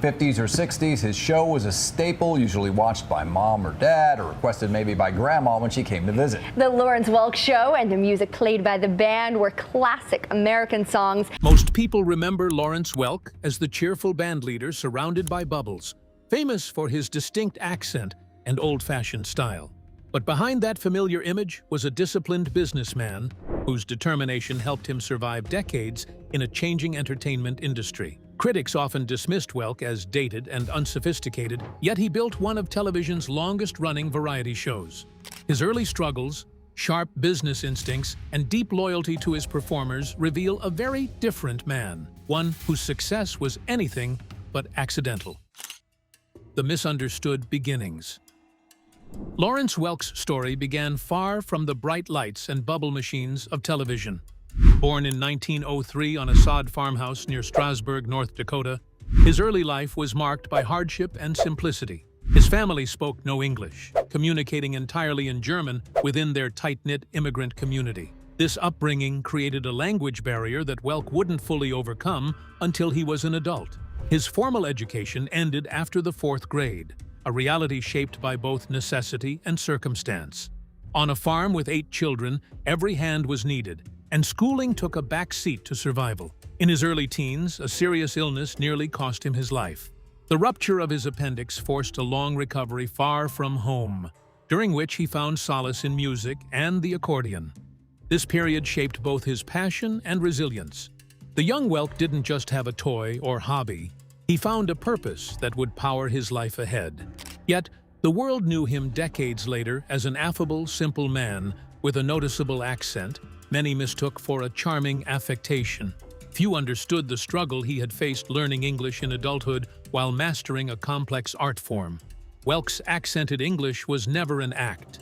50s or 60s, his show was a staple, usually watched by mom or dad, or requested maybe by grandma when she came to visit. The Lawrence Welk Show and the music played by the band were classic American songs. Most people remember Lawrence Welk as the cheerful bandleader surrounded by bubbles, famous for his distinct accent and old-fashioned style. But behind that familiar image was a disciplined businessman whose determination helped him survive decades in a changing entertainment industry. Critics often dismissed Welk as dated and unsophisticated, yet he built one of television's longest-running variety shows. His early struggles, sharp business instincts, and deep loyalty to his performers reveal a very different man, one whose success was anything but accidental. The misunderstood beginnings. Lawrence Welk's story began far from the bright lights and bubble machines of television. Born in 1903 on a sod farmhouse near Strasburg, North Dakota, his early life was marked by hardship and simplicity. His family spoke no English, communicating entirely in German within their tight-knit immigrant community. This upbringing created a language barrier that Welk wouldn't fully overcome until he was an adult. His formal education ended after the 4th grade, a reality shaped by both necessity and circumstance. On a farm with 8 children, every hand was needed, and schooling took a back seat to survival. In his early teens, a serious illness nearly cost him his life. The rupture of his appendix forced a long recovery far from home, during which he found solace in music and the accordion. This period shaped both his passion and resilience. The young Welk didn't just have a toy or hobby, he found a purpose that would power his life ahead. Yet, the world knew him decades later as an affable, simple man with a noticeable accent many mistook for a charming affectation. Few understood the struggle he had faced learning English in adulthood while mastering a complex art form. Welk's accented English was never an act.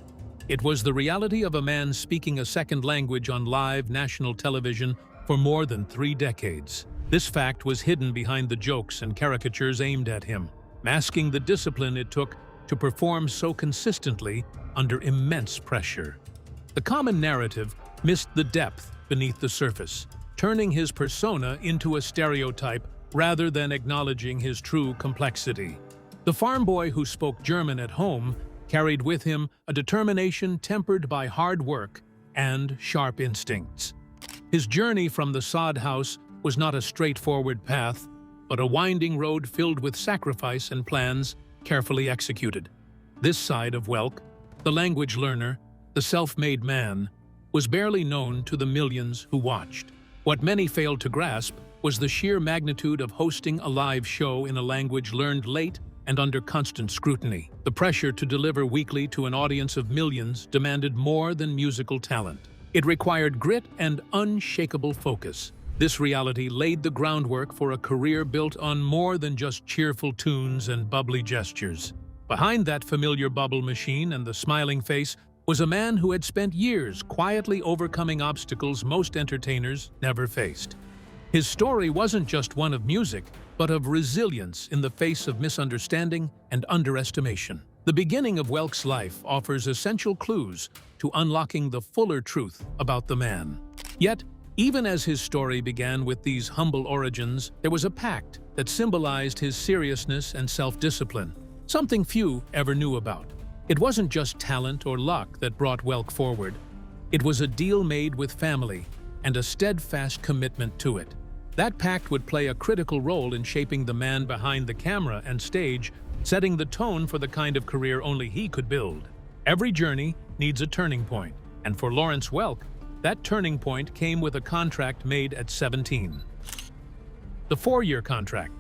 It was the reality of a man speaking a second language on live national television for more than 3 decades. This fact was hidden behind the jokes and caricatures aimed at him, masking the discipline it took to perform so consistently under immense pressure. The common narrative missed the depth beneath the surface, turning his persona into a stereotype rather than acknowledging his true complexity. The farm boy who spoke German at home carried with him a determination tempered by hard work and sharp instincts. His journey from the sod house was not a straightforward path, but a winding road filled with sacrifice and plans carefully executed. This side of Welk, the language learner, the self-made man, was barely known to the millions who watched. What many failed to grasp was the sheer magnitude of hosting a live show in a language learned late and under constant scrutiny. The pressure to deliver weekly to an audience of millions demanded more than musical talent. It required grit and unshakable focus. This reality laid the groundwork for a career built on more than just cheerful tunes and bubbly gestures. Behind that familiar bubble machine and the smiling face was a man who had spent years quietly overcoming obstacles most entertainers never faced. His story wasn't just one of music, but of resilience in the face of misunderstanding and underestimation. The beginning of Welk's life offers essential clues to unlocking the fuller truth about the man. Yet, even as his story began with these humble origins, there was a pact that symbolized his seriousness and self-discipline, something few ever knew about. It wasn't just talent or luck that brought Welk forward. It was a deal made with family and a steadfast commitment to it. That pact would play a critical role in shaping the man behind the camera and stage, setting the tone for the kind of career only he could build. Every journey needs a turning point, and for Lawrence Welk, that turning point came with a contract made at 17. The 4-year contract.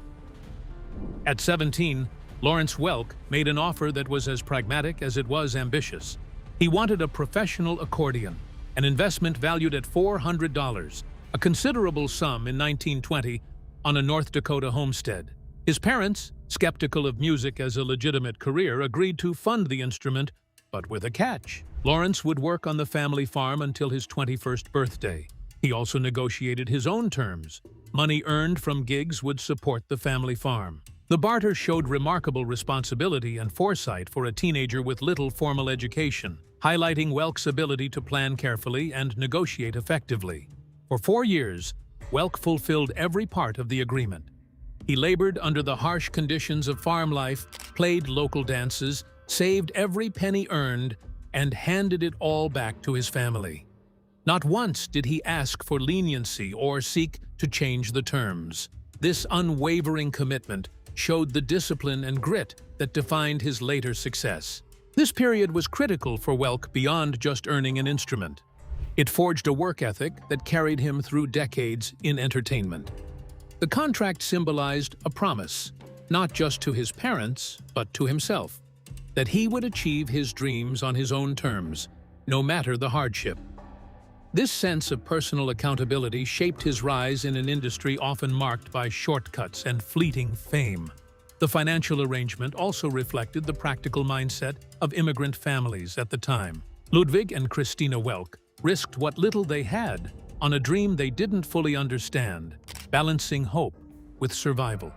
At 17, Lawrence Welk made an offer that was as pragmatic as it was ambitious. He wanted a professional accordion, an investment valued at $400, a considerable sum in 1920 on a North Dakota homestead. His parents, skeptical of music as a legitimate career, agreed to fund the instrument, but with a catch. Lawrence would work on the family farm until his 21st birthday. He also negotiated his own terms. Money earned from gigs would support the family farm. The barter showed remarkable responsibility and foresight for a teenager with little formal education, highlighting Welk's ability to plan carefully and negotiate effectively. For 4 years, Welk fulfilled every part of the agreement. He labored under the harsh conditions of farm life, played local dances, saved every penny earned, and handed it all back to his family. Not once did he ask for leniency or seek to change the terms. This unwavering commitment showed the discipline and grit that defined his later success. This period was critical for Welk beyond just earning an instrument. It forged a work ethic that carried him through decades in entertainment. The contract symbolized a promise, not just to his parents, but to himself, that he would achieve his dreams on his own terms, no matter the hardship. This sense of personal accountability shaped his rise in an industry often marked by shortcuts and fleeting fame. The financial arrangement also reflected the practical mindset of immigrant families at the time. Ludwig and Christina Welk risked what little they had on a dream they didn't fully understand, balancing hope with survival.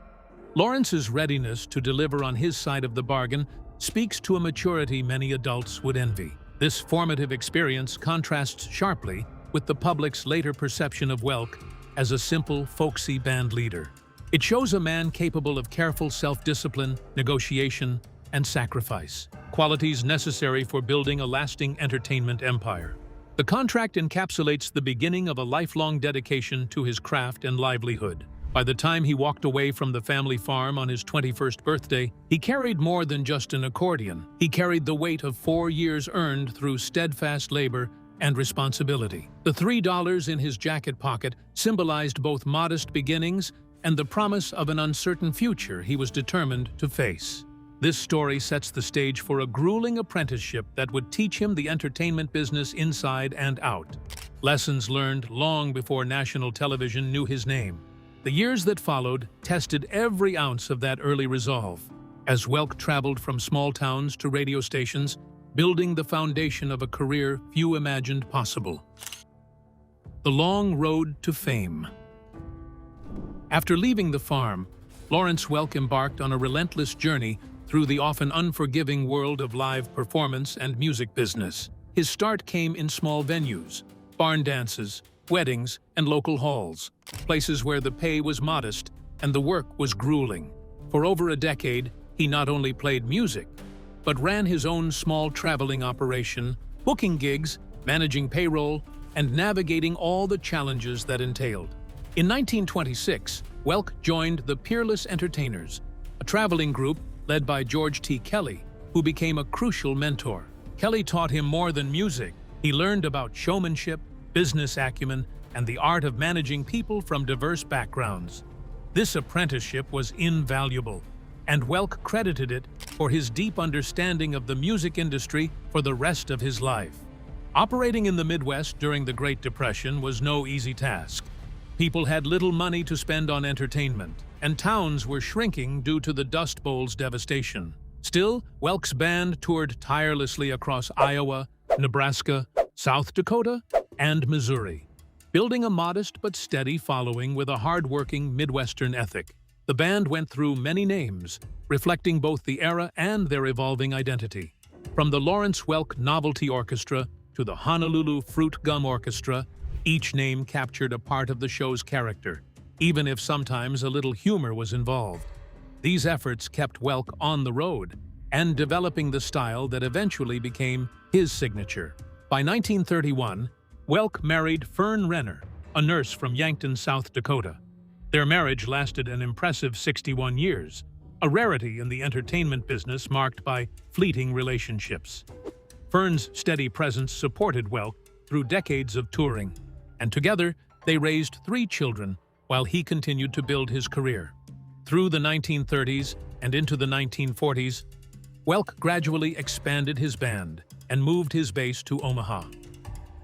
Lawrence's readiness to deliver on his side of the bargain speaks to a maturity many adults would envy. This formative experience contrasts sharply with the public's later perception of Welk as a simple, folksy band leader. It shows a man capable of careful self-discipline, negotiation, and sacrifice, qualities necessary for building a lasting entertainment empire. The contract encapsulates the beginning of a lifelong dedication to his craft and livelihood. By the time he walked away from the family farm on his 21st birthday, he carried more than just an accordion. He carried the weight of 4 years earned through steadfast labor and responsibility. The $3 in his jacket pocket symbolized both modest beginnings and the promise of an uncertain future he was determined to face. This story sets the stage for a grueling apprenticeship that would teach him the entertainment business inside and out. Lessons learned long before national television knew his name. The years that followed tested every ounce of that early resolve, as Welk traveled from small towns to radio stations, building the foundation of a career few imagined possible. The long road to fame. After leaving the farm, Lawrence Welk embarked on a relentless journey through the often unforgiving world of live performance and music business. His start came in small venues, barn dances, weddings, and local halls, places where the pay was modest and the work was grueling. For over a decade, he not only played music, but ran his own small traveling operation, booking gigs, managing payroll, and navigating all the challenges that entailed. In 1926, Welk joined the Peerless Entertainers, a traveling group led by George T. Kelly, who became a crucial mentor. Kelly taught him more than music. He learned about showmanship, business acumen, and the art of managing people from diverse backgrounds. This apprenticeship was invaluable, and Welk credited it for his deep understanding of the music industry for the rest of his life. Operating in the Midwest during the Great Depression was no easy task. People had little money to spend on entertainment, and towns were shrinking due to the Dust Bowl's devastation. Still, Welk's band toured tirelessly across Iowa, Nebraska, South Dakota, and Missouri, building a modest but steady following with a hard-working Midwestern ethic. The band went through many names, reflecting both the era and their evolving identity. From the Lawrence Welk Novelty Orchestra to the Honolulu Fruit Gum Orchestra, each name captured a part of the show's character, even if sometimes a little humor was involved. These efforts kept Welk on the road and developing the style that eventually became his signature. By 1931, Welk married Fern Renner, a nurse from Yankton, South Dakota. Their marriage lasted an impressive 61 years, a rarity in the entertainment business marked by fleeting relationships. Fern's steady presence supported Welk through decades of touring, and together they raised 3 children while he continued to build his career. Through the 1930s and into the 1940s, Welk gradually expanded his band and moved his base to Omaha.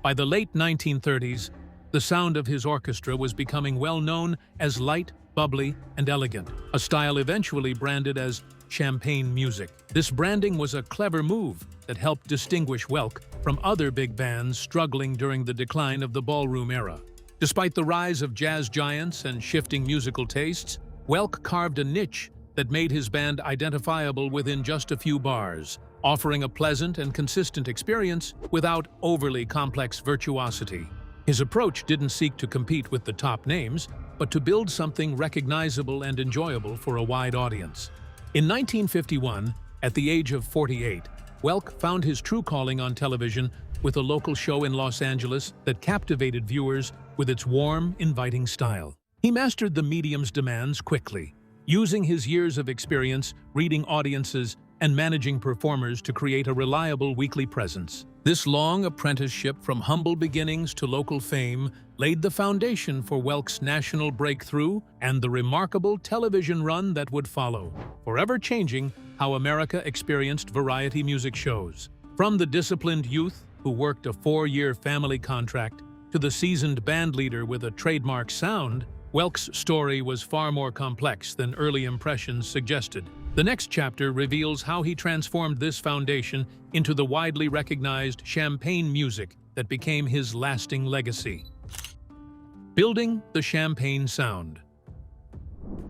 By the late 1930s, the sound of his orchestra was becoming well known as light, bubbly, and elegant, a style eventually branded as champagne music. This branding was a clever move that helped distinguish Welk from other big bands struggling during the decline of the ballroom era. Despite the rise of jazz giants and shifting musical tastes, Welk carved a niche that made his band identifiable within just a few bars, offering a pleasant and consistent experience without overly complex virtuosity. His approach didn't seek to compete with the top names, but to build something recognizable and enjoyable for a wide audience. In 1951, at the age of 48, Welk found his true calling on television with a local show in Los Angeles that captivated viewers with its warm, inviting style. He mastered the medium's demands quickly, using his years of experience reading audiences and managing performers to create a reliable weekly presence. This long apprenticeship from humble beginnings to local fame laid the foundation for Welk's national breakthrough and the remarkable television run that would follow, forever changing how America experienced variety music shows. From the disciplined youth who worked a 4-year family contract to the seasoned bandleader with a trademark sound, Welk's story was far more complex than early impressions suggested. The next chapter reveals how he transformed this foundation into the widely recognized champagne music that became his lasting legacy. Building the champagne sound.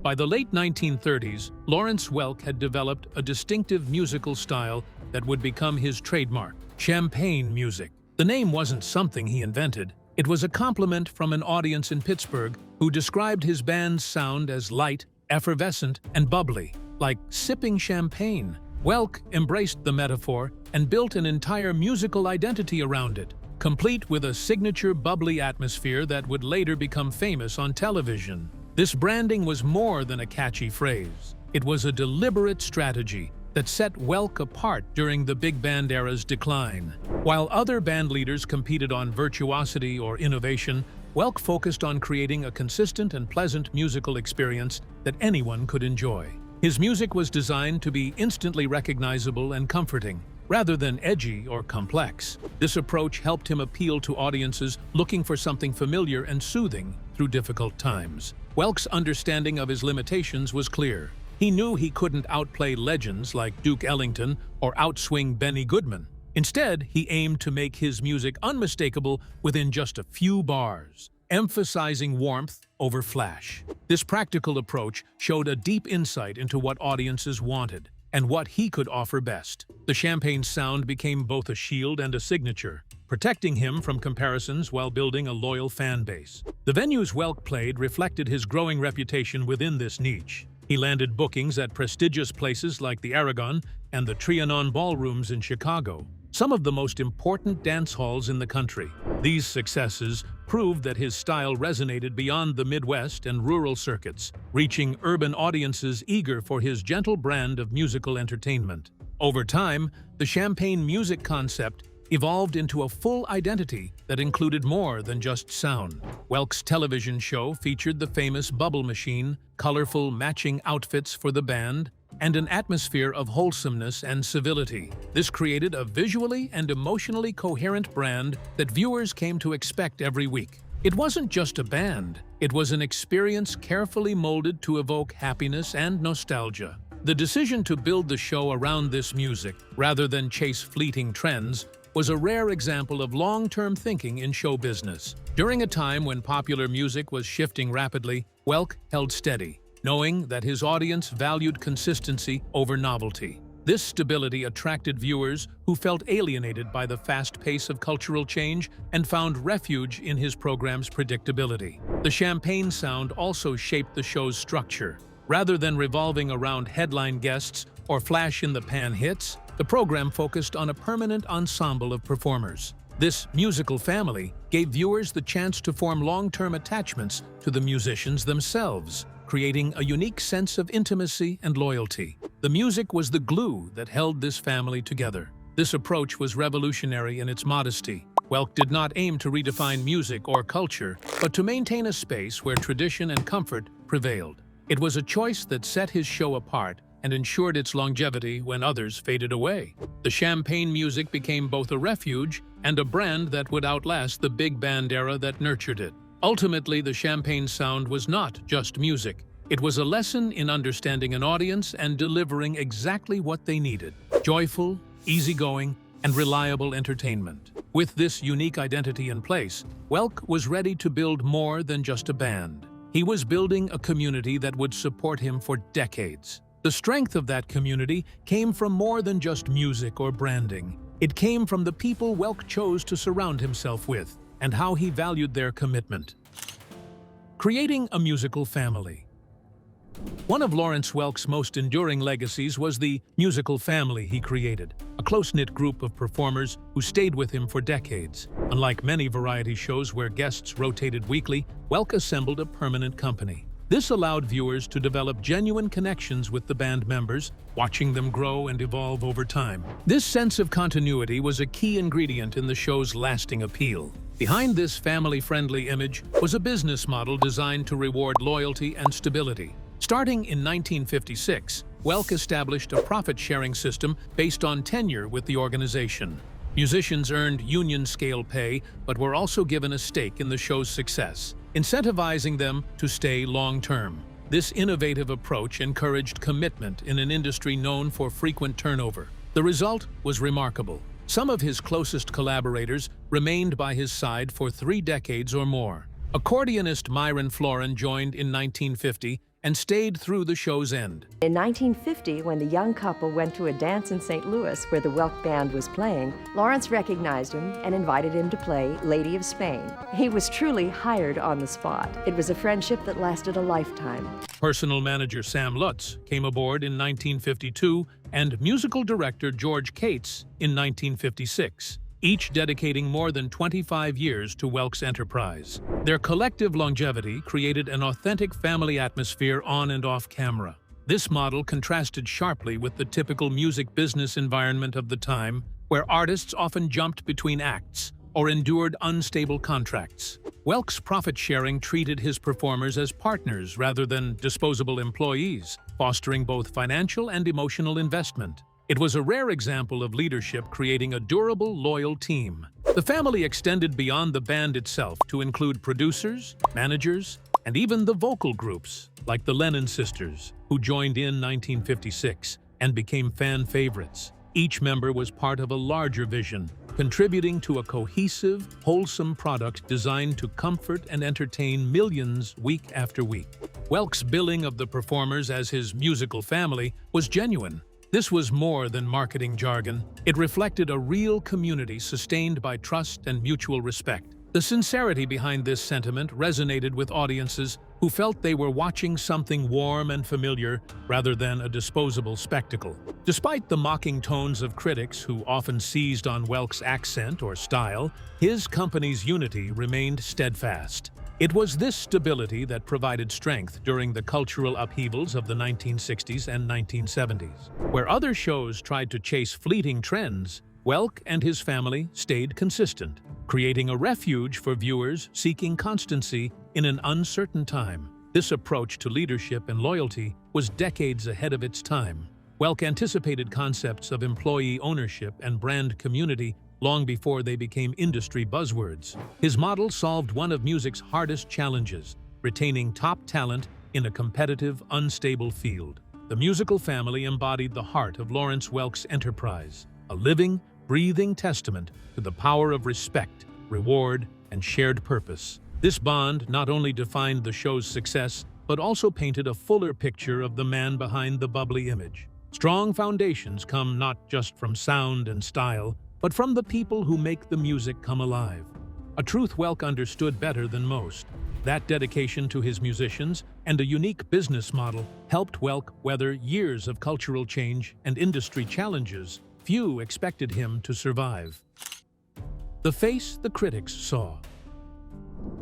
By the late 1930s, Lawrence Welk had developed a distinctive musical style that would become his trademark, champagne music. The name wasn't something he invented. It was a compliment from an audience in Pittsburgh who described his band's sound as light, effervescent, and bubbly, like sipping champagne. Welk embraced the metaphor and built an entire musical identity around it, complete with a signature bubbly atmosphere that would later become famous on television. This branding was more than a catchy phrase. It was a deliberate strategy that set Welk apart during the big band era's decline. While other band leaders competed on virtuosity or innovation, Welk focused on creating a consistent and pleasant musical experience that anyone could enjoy. His music was designed to be instantly recognizable and comforting, rather than edgy or complex. This approach helped him appeal to audiences looking for something familiar and soothing through difficult times. Welk's understanding of his limitations was clear. He knew he couldn't outplay legends like Duke Ellington or outswing Benny Goodman. Instead, he aimed to make his music unmistakable within just a few bars, emphasizing warmth over flash. This practical approach showed a deep insight into what audiences wanted and what he could offer best. The champagne sound became both a shield and a signature, protecting him from comparisons while building a loyal fan base. The venues Welk played reflected his growing reputation within this niche. He landed bookings at prestigious places like the Aragon and the Trianon ballrooms in Chicago, some of the most important dance halls in the country. These successes proved that his style resonated beyond the Midwest and rural circuits, reaching urban audiences eager for his gentle brand of musical entertainment. Over time, the champagne music concept evolved into a full identity that included more than just sound. Welk's television show featured the famous bubble machine, colorful matching outfits for the band, and an atmosphere of wholesomeness and civility. This created a visually and emotionally coherent brand that viewers came to expect every week. It wasn't just a band, it was an experience carefully molded to evoke happiness and nostalgia. The decision to build the show around this music, rather than chase fleeting trends, was a rare example of long-term thinking in show business. During a time when popular music was shifting rapidly, Welk held steady, knowing that his audience valued consistency over novelty. This stability attracted viewers who felt alienated by the fast pace of cultural change and found refuge in his program's predictability. The champagne sound also shaped the show's structure. Rather than revolving around headline guests or flash-in-the-pan hits, the program focused on a permanent ensemble of performers. This musical family gave viewers the chance to form long-term attachments to the musicians themselves, creating a unique sense of intimacy and loyalty. The music was the glue that held this family together. This approach was revolutionary in its modesty. Welk did not aim to redefine music or culture, but to maintain a space where tradition and comfort prevailed. It was a choice that set his show apart and ensured its longevity when others faded away. The champagne music became both a refuge and a brand that would outlast the big band era that nurtured it. Ultimately, the champagne sound was not just music. It was a lesson in understanding an audience and delivering exactly what they needed: joyful, easygoing, and reliable entertainment. With this unique identity in place, Welk was ready to build more than just a band. He was building a community that would support him for decades. The strength of that community came from more than just music or branding. It came from the people Welk chose to surround himself with and how he valued their commitment. creating a musical family. One of Lawrence Welk's most enduring legacies was the musical family he created, a close-knit group of performers who stayed with him for decades. Unlike many variety shows where guests rotated weekly, Welk assembled a permanent company. This allowed viewers to develop genuine connections with the band members, watching them grow and evolve over time. This sense of continuity was a key ingredient in the show's lasting appeal. Behind this family-friendly image was a business model designed to reward loyalty and stability. Starting in 1956, Welk established a profit-sharing system based on tenure with the organization. Musicians earned union-scale pay, but were also given a stake in the show's success, incentivizing them to stay long-term. This innovative approach encouraged commitment in an industry known for frequent turnover. The result was remarkable. Some of his closest collaborators remained by his side for 3 decades or more. Accordionist Myron Florin joined in 1950 and stayed through the show's end. In 1950, when the young couple went to a dance in St. Louis where the Welk Band was playing, Lawrence recognized him and invited him to play Lady of Spain. He was truly hired on the spot. It was a friendship that lasted a lifetime. Personal manager Sam Lutz came aboard in 1952 and musical director George Cates in 1956. Each dedicating more than 25 years to Welk's enterprise. Their collective longevity created an authentic family atmosphere on and off camera. This model contrasted sharply with the typical music business environment of the time, where artists often jumped between acts or endured unstable contracts. Welk's profit-sharing treated his performers as partners rather than disposable employees, fostering both financial and emotional investment. It was a rare example of leadership creating a durable, loyal team. The family extended beyond the band itself to include producers, managers, and even the vocal groups, like the Lennon sisters, who joined in 1956 and became fan favorites. Each member was part of a larger vision, contributing to a cohesive, wholesome product designed to comfort and entertain millions week after week. Welk's billing of the performers as his musical family was genuine. This was more than marketing jargon. It reflected a real community sustained by trust and mutual respect. The sincerity behind this sentiment resonated with audiences who felt they were watching something warm and familiar rather than a disposable spectacle. Despite the mocking tones of critics who often seized on Welk's accent or style, his company's unity remained steadfast. It was this stability that provided strength during the cultural upheavals of the 1960s and 1970s. Where other shows tried to chase fleeting trends, Welk and his family stayed consistent, creating a refuge for viewers seeking constancy in an uncertain time. This approach to leadership and loyalty was decades ahead of its time. Welk anticipated concepts of employee ownership and brand community long before they became industry buzzwords. His model solved one of music's hardest challenges, retaining top talent in a competitive, unstable field. The musical family embodied the heart of Lawrence Welk's enterprise, a living, breathing testament to the power of respect, reward, and shared purpose. This bond not only defined the show's success, but also painted a fuller picture of the man behind the bubbly image. Strong foundations come not just from sound and style, but from the people who make the music come alive. A truth Welk understood better than most. That dedication to his musicians and a unique business model helped Welk weather years of cultural change and industry challenges few expected him to survive. The face the critics saw.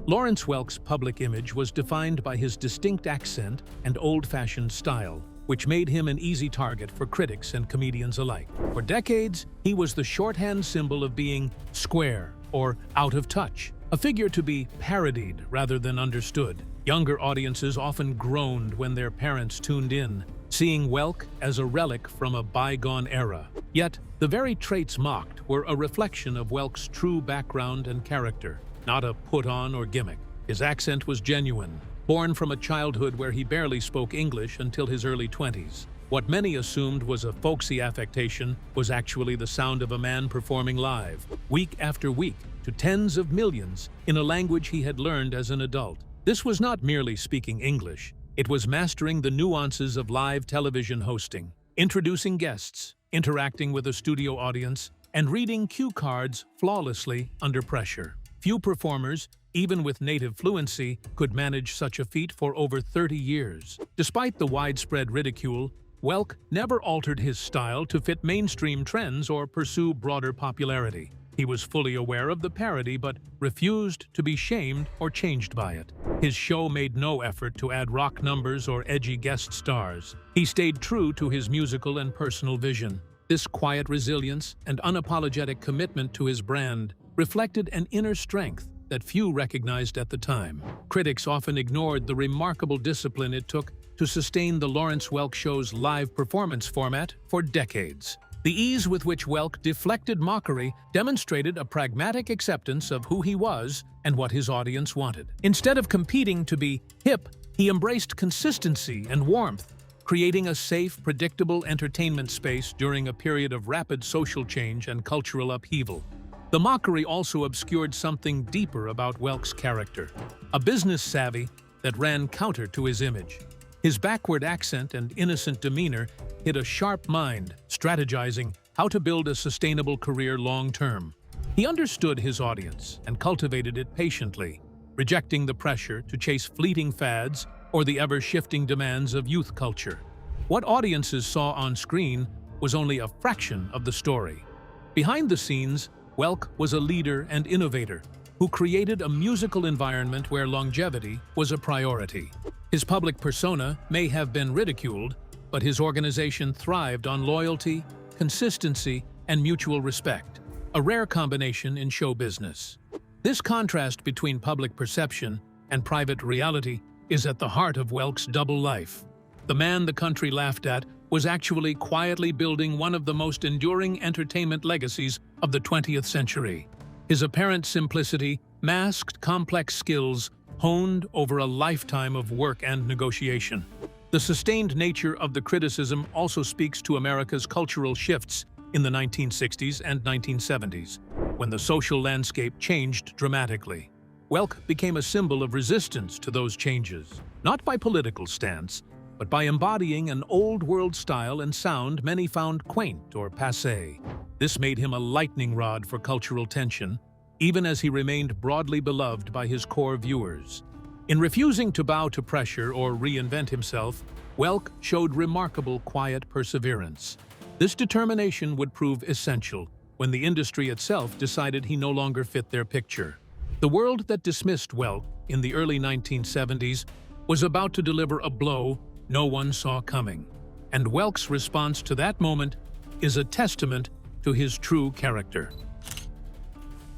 Lawrence Welk's public image was defined by his distinct accent and old-fashioned style, which made him an easy target for critics and comedians alike. For decades, he was the shorthand symbol of being square or out of touch, a figure to be parodied rather than understood. Younger audiences often groaned when their parents tuned in, seeing Welk as a relic from a bygone era. Yet, the very traits mocked were a reflection of Welk's true background and character, not a put-on or gimmick. His accent was genuine, born from a childhood where he barely spoke English until his early 20s. What many assumed was a folksy affectation was actually the sound of a man performing live, week after week, to tens of millions in a language he had learned as an adult. This was not merely speaking English, it was mastering the nuances of live television hosting, introducing guests, interacting with a studio audience, and reading cue cards flawlessly under pressure. Few performers even with native fluency, could manage such a feat for over 30 years. Despite the widespread ridicule, Welk never altered his style to fit mainstream trends or pursue broader popularity. He was fully aware of the parody but refused to be shamed or changed by it. His show made no effort to add rock numbers or edgy guest stars. He stayed true to his musical and personal vision. This quiet resilience and unapologetic commitment to his brand reflected an inner strength that few recognized at the time. Critics often ignored the remarkable discipline it took to sustain the Lawrence Welk Show's live performance format for decades. The ease with which Welk deflected mockery demonstrated a pragmatic acceptance of who he was and what his audience wanted. Instead of competing to be hip, he embraced consistency and warmth, creating a safe, predictable entertainment space during a period of rapid social change and cultural upheaval. The mockery also obscured something deeper about Welk's character, a business savvy that ran counter to his image. His backward accent and innocent demeanor hid a sharp mind, strategizing how to build a sustainable career long-term. He understood his audience and cultivated it patiently, rejecting the pressure to chase fleeting fads or the ever-shifting demands of youth culture. What audiences saw on screen was only a fraction of the story. Behind the scenes, Welk was a leader and innovator who created a musical environment where longevity was a priority. His public persona may have been ridiculed, but his organization thrived on loyalty, consistency, and mutual respect, a rare combination in show business. This contrast between public perception and private reality is at the heart of Welk's double life. The man the country laughed at was actually quietly building one of the most enduring entertainment legacies of the 20th century. His apparent simplicity masked complex skills honed over a lifetime of work and negotiation. The sustained nature of the criticism also speaks to America's cultural shifts in the 1960s and 1970s, when the social landscape changed dramatically. Welk became a symbol of resistance to those changes, not by political stance, but by embodying an old-world style and sound many found quaint or passé. This made him a lightning rod for cultural tension, even as he remained broadly beloved by his core viewers. In refusing to bow to pressure or reinvent himself, Welk showed remarkable quiet perseverance. This determination would prove essential when the industry itself decided he no longer fit their picture. The world that dismissed Welk in the early 1970s was about to deliver a blow no one saw coming, and Welk's response to that moment is a testament to his true character.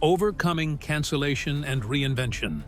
Overcoming cancellation and reinvention.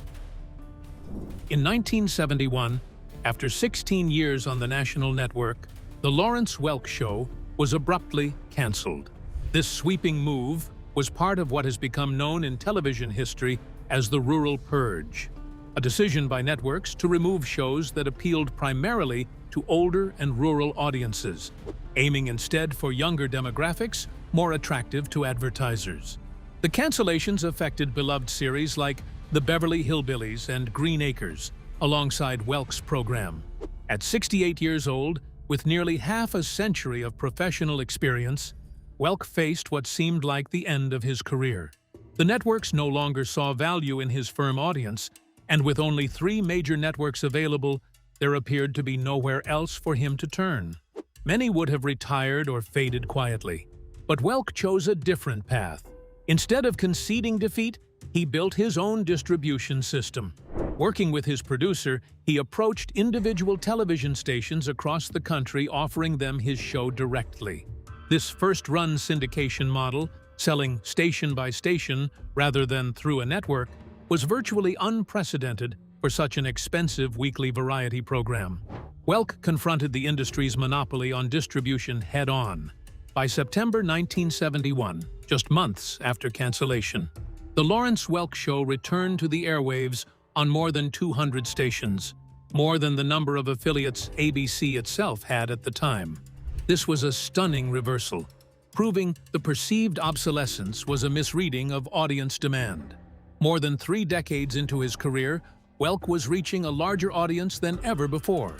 In 1971, after 16 years on the national network, the Lawrence Welk Show was abruptly canceled. This sweeping move was part of what has become known in television history as the Rural Purge, a decision by networks to remove shows that appealed primarily to older and rural audiences, aiming instead for younger demographics more attractive to advertisers. The cancellations affected beloved series like The Beverly Hillbillies and Green Acres, alongside Welk's program. At 68 years old, with nearly half a century of professional experience, Welk faced what seemed like the end of his career. The networks no longer saw value in his firm audience, and with only 3 major networks available, there appeared to be nowhere else for him to turn. Many would have retired or faded quietly, but Welk chose a different path. Instead of conceding defeat, he built his own distribution system. Working with his producer, he approached individual television stations across the country, offering them his show directly. This first-run syndication model, selling station by station rather than through a network, was virtually unprecedented for such an expensive weekly variety program. Welk confronted the industry's monopoly on distribution head-on. By September 1971, just months after cancellation, the Lawrence Welk Show returned to the airwaves on more than 200 stations, more than the number of affiliates ABC itself had at the time. This was a stunning reversal, proving the perceived obsolescence was a misreading of audience demand. More than 3 decades into his career, Welk was reaching a larger audience than ever before.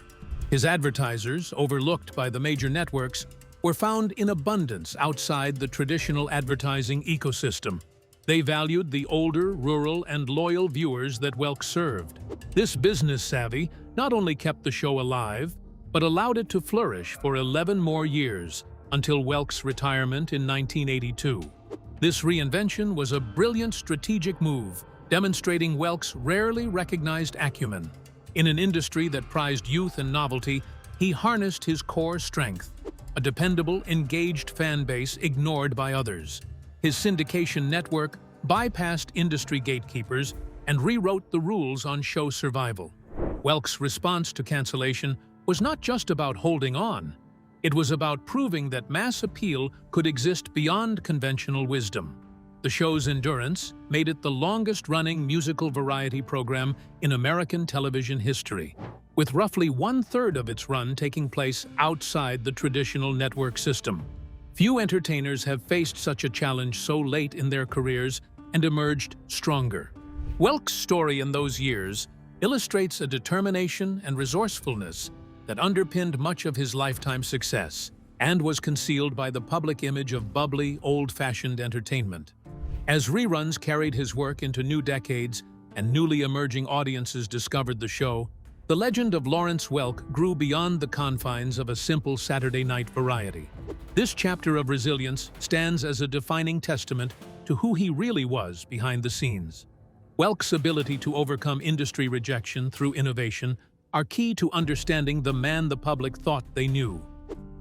His advertisers, overlooked by the major networks, were found in abundance outside the traditional advertising ecosystem. They valued the older, rural, and loyal viewers that Welk served. This business savvy not only kept the show alive, but allowed it to flourish for 11 more years, until Welk's retirement in 1982. This reinvention was a brilliant strategic move, demonstrating Welk's rarely recognized acumen. In an industry that prized youth and novelty, he harnessed his core strength, a dependable, engaged fan base ignored by others. His syndication network bypassed industry gatekeepers and rewrote the rules on show survival. Welk's response to cancellation was not just about holding on. It was about proving that mass appeal could exist beyond conventional wisdom. The show's endurance made it the longest-running musical variety program in American television history, with roughly one-third of its run taking place outside the traditional network system. Few entertainers have faced such a challenge so late in their careers and emerged stronger. Welk's story in those years illustrates a determination and resourcefulness that underpinned much of his lifetime success and was concealed by the public image of bubbly, old-fashioned entertainment. As reruns carried his work into new decades and newly emerging audiences discovered the show, the legend of Lawrence Welk grew beyond the confines of a simple Saturday night variety. This chapter of resilience stands as a defining testament to who he really was behind the scenes. Welk's ability to overcome industry rejection through innovation are key to understanding the man the public thought they knew.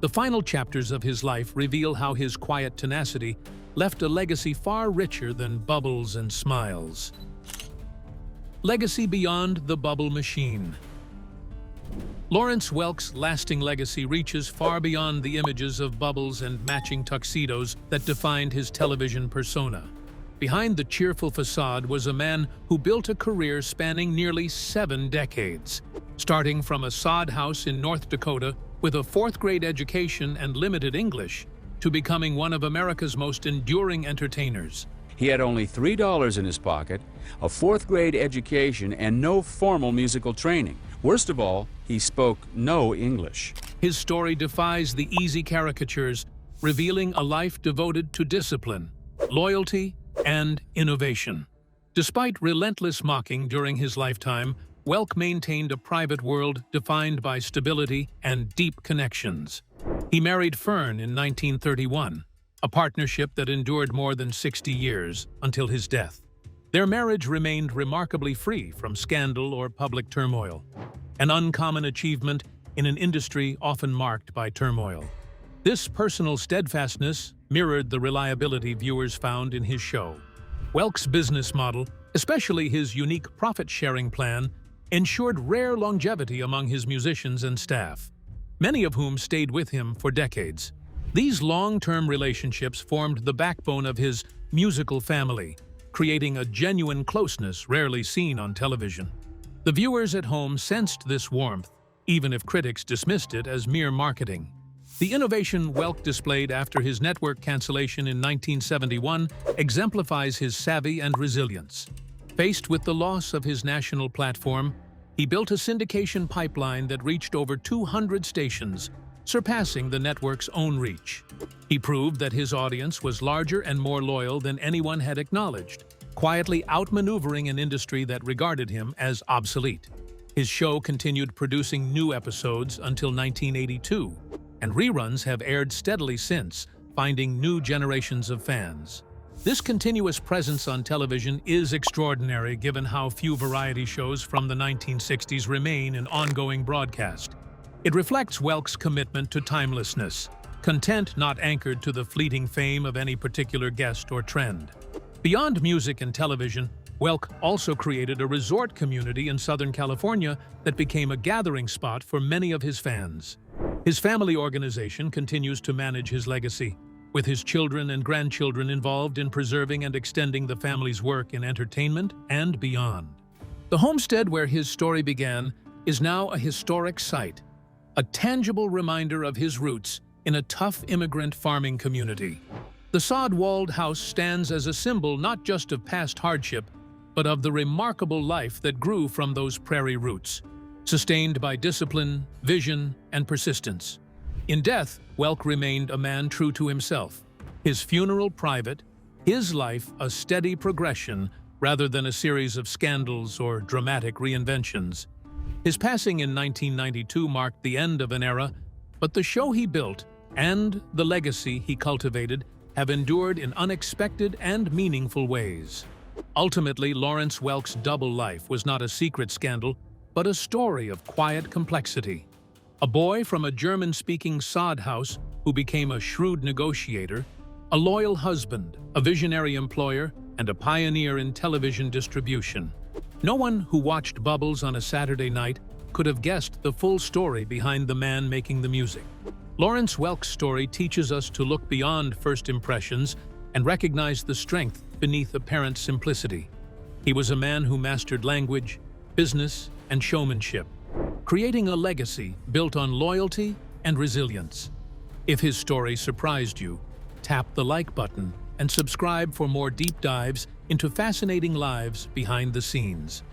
The final chapters of his life reveal how his quiet tenacity left a legacy far richer than bubbles and smiles. Legacy beyond the bubble machine. Lawrence Welk's lasting legacy reaches far beyond the images of bubbles and matching tuxedos that defined his television persona. Behind the cheerful facade was a man who built a career spanning nearly 7 decades, starting from a sod house in North Dakota with a 4th-grade education and limited English, to becoming one of America's most enduring entertainers. He had only $3 in his pocket, a 4th-grade education, and no formal musical training. Worst of all, he spoke no English. His story defies the easy caricatures, revealing a life devoted to discipline, loyalty, and innovation. Despite relentless mocking during his lifetime, Welk maintained a private world defined by stability and deep connections. He married Fern in 1931, a partnership that endured more than 60 years until his death. Their marriage remained remarkably free from scandal or public turmoil, an uncommon achievement in an industry often marked by turmoil. This personal steadfastness mirrored the reliability viewers found in his show. Welk's business model, especially his unique profit-sharing plan, ensured rare longevity among his musicians and staff, many of whom stayed with him for decades. These long-term relationships formed the backbone of his musical family, creating a genuine closeness rarely seen on television. The viewers at home sensed this warmth, even if critics dismissed it as mere marketing. The innovation Welk displayed after his network cancellation in 1971 exemplifies his savvy and resilience. Faced with the loss of his national platform, he built a syndication pipeline that reached over 200 stations, surpassing the network's own reach. He proved that his audience was larger and more loyal than anyone had acknowledged, quietly outmaneuvering an industry that regarded him as obsolete. His show continued producing new episodes until 1982, and reruns have aired steadily since, finding new generations of fans. This continuous presence on television is extraordinary given how few variety shows from the 1960s remain in ongoing broadcast. It reflects Welk's commitment to timelessness, content not anchored to the fleeting fame of any particular guest or trend. Beyond music and television, Welk also created a resort community in Southern California that became a gathering spot for many of his fans. His family organization continues to manage his legacy, with his children and grandchildren involved in preserving and extending the family's work in entertainment and beyond. The homestead where his story began is now a historic site, a tangible reminder of his roots in a tough immigrant farming community. The sod-walled house stands as a symbol not just of past hardship, but of the remarkable life that grew from those prairie roots, sustained by discipline, vision, and persistence. In death, Welk remained a man true to himself, his funeral private, His life a steady progression rather than a series of scandals or dramatic reinventions. His passing in 1992 marked the end of an era, but the show he built and the legacy he cultivated have endured in unexpected and meaningful ways. Ultimately, Lawrence Welk's double life was not a secret scandal, but a story of quiet complexity. A boy from a German-speaking sod house who became a shrewd negotiator, a loyal husband, a visionary employer, and a pioneer in television distribution. No one who watched Bubbles on a Saturday night could have guessed the full story behind the man making the music. Lawrence Welk's story teaches us to look beyond first impressions and recognize the strength beneath apparent simplicity. He was a man who mastered language, business, and showmanship, creating a legacy built on loyalty and resilience. If his story surprised you, tap the like button and subscribe for more deep dives into fascinating lives behind the scenes.